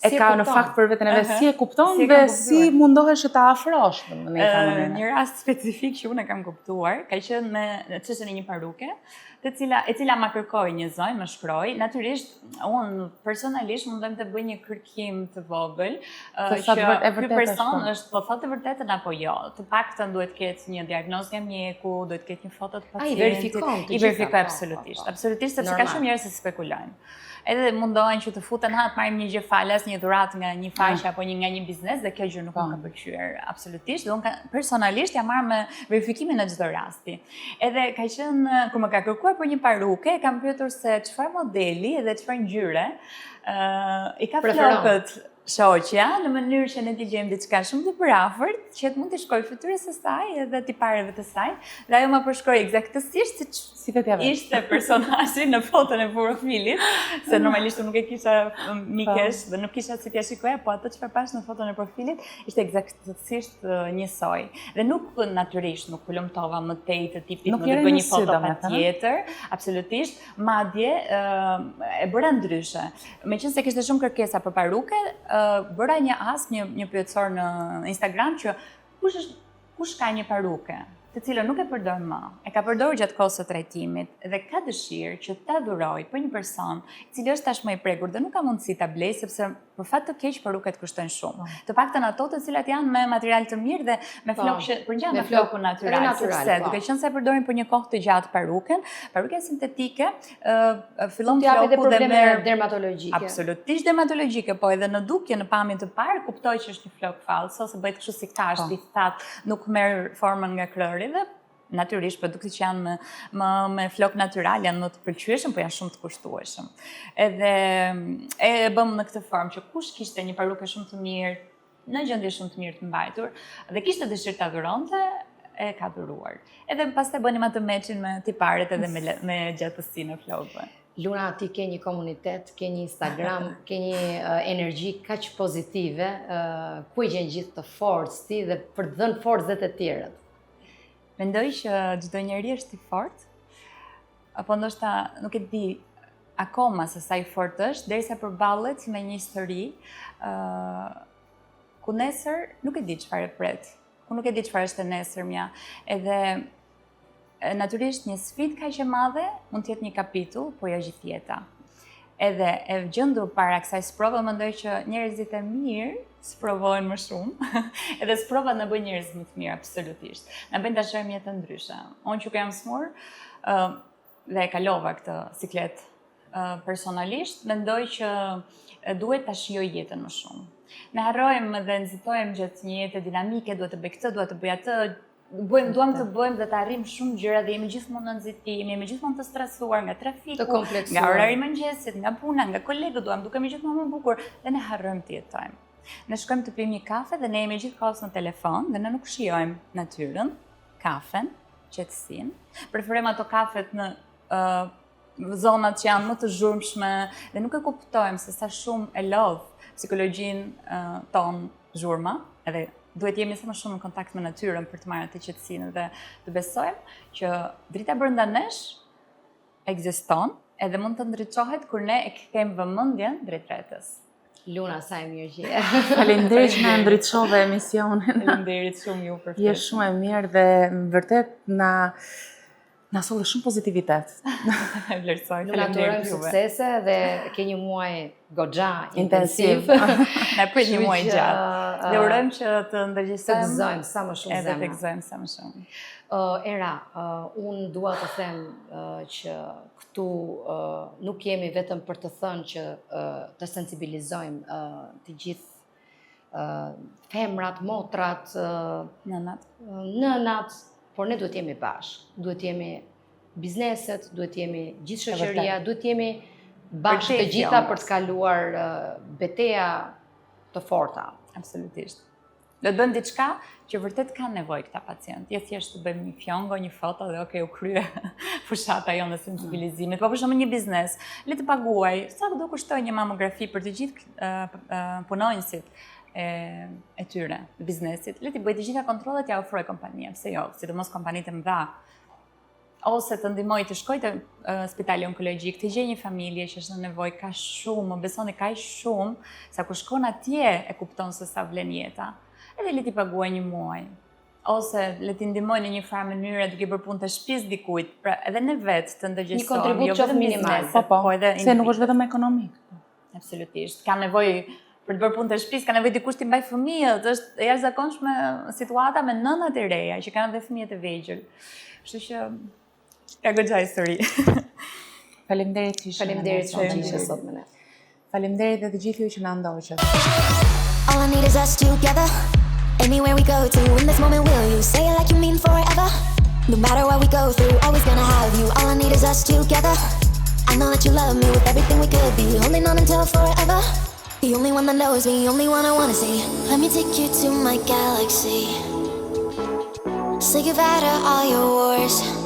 e ka në fakt për veten e vet, si e kupton dhe si mundohesh që ta afrosh në një mënyrë. Një rast specifik që unë e kam kuptuar, ka qenë me çështjen e një paruke, e cila ma kërkoi një zonjë, më shkroi. Natyrisht, unë personalisht mundem të bëj një kërkim të vogël, që ky person është po thotë të vërtetën apo jo. Të paktën duhet të ketë një diagnozë nga mjeku, duhet të ketë një foto të pacientit. I verifikoj absolutisht. Absolutisht, sepse ka shumë njerëz që spekulojnë. Edhe mundohen që të futen të marrim një gjë falas, një dhuratë nga një faqe apo nga një biznes dhe kjo gjë nuk më ka pëlqyer absolutisht. Dhe unë personalisht ja marr me verifikimin në çdo rasti. Edhe ka qenë kur më ka kërkuar për një paruke, kam pyetur se çfarë modeli dhe çfarë ngjyre i ka flokët shoqja, në mënyrë që ne t'i gjejmë diçka shumë të përafërt, që mund të shkojë fytyrës së saj edhe tipareve të saj, dhe ajo më përshkroi eksaktësisht si ishte personazhi në foton e profilit, se normalisht nuk e kisha mikesh dhe nuk kisha si t'ja shikoja, po ato çfarë pash në foton e profilit ishte eksaktësisht njësoj. Dhe nuk natyrisht nuk hulumtova më tej të tipit më të bëj një foto patjetër, absolutisht, madje e bëra ndryshe. Meqense kishte shumë kërkesa për paruke, bëra një një pyetësor në Instagram që kush ka një paruke, të cilën nuk e përdor më, e ka përdorur gjatë kohës së trajtimit dhe ka dëshirë që ta dhurojë për një person i cili është tashmë i prekur dhe nuk ka mundësi ta blej sepse për fat të keq paruket kushtojnë shumë. Të paktën ato të cilat janë me material të mirë dhe me flokë përngjan me flokun natyral, sepse duke qenë se e përdorin për një kohë të gjatë paruke sintetike, fillon floku dhe me dermatologjike. Absolutisht dermatologjike, po edhe në dukje në pamjen të parë kuptoj që është një flok fals ose bëhet kështu si kashë, i thatë, nuk merr formën nga krëri dhe natyrisht produktet që janë me flok natyral janë më të pëlqyeshëm, po janë shumë të kushtueshëm. Edhe e bëm në këtë formë që kush kishte një paruke shumë të mirë, në gjendje shumë të mirë të mbajtur, dhe kishte dëshirë ta dhuronte, e ka dhuruar. Edhe pastaj bënim atë meçin me tiparet edhe me gjatësinë e flokëve. Luna, ti ke një komunitet, ke një Instagram, ke një energji kaq pozitive, ku i gjen gjithë të forcë ti dhe për të dhënë forcë dhe të tjerët? Mendoj që çdo njeri është i fortë, apo ndoshta nuk e di akoma se sa i fortë është, derisa përballet me një histori ku nesër nuk e di çfarë pret, ku nuk e di çfarë është e nesërmja, edhe natyrisht një sfidë kaq e madhe mund të jetë një kapitull, po jo gjithë jeta. Edhe e gjendur para kësaj sprove, mendoj që njerëzit e mirë sprovojnë më shumë, edhe sprovat në bëjnë njerëz më të mirë, absolutisht. Në bëjnë të shohim jetë ndryshe. Unë që jam smur, dhe e kalova këtë siklet personalisht, mendoj që duhet ta shijoj jetën më shumë. Ne harrojmë dhe nxitojmë gjatë një jete dinamike, duhet të bëj këtë, duhet të bëj atë, duam të bëjmë dhe të arrijmë shumë gjëra dhe jemi gjithmonë në nxitim, jemi gjithmonë të stresuar nga trafiku, nga orari i mëngjesit, nga puna, nga kolegët, dukemi gjithmonë më bukur dhe ne harrojmë të jetojmë. Ne shkojmë të pijmë një kafe dhe ne jemi gjithkohës në telefon dhe ne nuk shijojmë natyrën, kafen, qetësinë. Preferojmë ato kafet në zonat që janë më të zhurmshme dhe nuk e kuptojmë se sa shumë e lodh psikologjinë tonë zhurma, edhe duhet jemi sa më shumë në kontakt me natyrën për të marrë atë qetësinë dhe të besojmë që drita brenda nesh ekziston edhe mund të ndriçohet kur ne e kthejmë vëmendjen drejt rretës. Luna, sa e mirë që je. Faleminderit që na ndriçove emisionin. Faleminderit shumë ju për Je shumë e mirë dhe më vërtet na solli shumë pozitivitet. Vlerësoj. Nuk naturojmë suksese dhe ke një muaj goxha Intensiv. intensiv. Na prit një muaj Kështu që, gjatë. Dhe urojmë që të Të ndërgjegjësojmë gëzojmë sa më shumë edhe të zemra. gëzojmë sa më shumë. Era, unë dua të them që këtu nuk jemi vetëm për të thënë që të sensibilizojmë të gjithë femrat, motrat, nënat, por ne duhet jemi bashkë, duhet jemi bizneset, duhet jemi gjithë shoqëria, duhet jemi bashkë të gjitha për të kaluar betejë të forta. Absolutisht. Do të bëjmë diçka që vërtet kanë nevojë këta pacient. Jo thjesht të bëjmë një fjongo, një foto dhe okay, u krye fushata jonë e sensibilizimit, po për shembull një biznes, le të paguaj, sa do kushtoj një mamografi për të gjithë punonjësit e tyre, biznesit, le t'i bëj të gjitha kontrollet ja ofroj kompania, pse jo, sidomos kompanitë e mëdha. Ose të ndihmoj të shkoj te spitali onkologjik, të gjej një familje që është në nevojë kaq shumë, më besoni kaq shumë, sa kur shkon atje e kupton se sa vlen jeta. Edhe le t'i paguaj një muaj. Ose le t'i ndihmoj në një farë mënyrë duke bërë punë të shtëpisë dikujt, pra edhe ne vetë të ndërgjegjësojmë. Një kontribut qoftë minimal. Po, edhe se nuk është vetëm ekonomik. Absolutisht. Ka nevojë për të bërë punë të shtëpisë, ka nevojë dikush t'i mbaj fëmijët. Është jashtëzakonshme situata me nënat e reja që kanë edhe fëmijët e vegjël. Kështu që ka goxha histori. Faleminderit që Faleminderit shumë që ishe sot me ne. Faleminderit dhe të gjithë ju që na ndoqët. All I need is us together. Anywhere we go to, in this moment will you say it like you mean forever? No matter what we go through, always gonna have you. All I need is us together. I know that you love me with everything we could be, holding on until forever. The only one that knows me, only one I wanna see. Let me take you to my galaxy. Say goodbye to all your wars.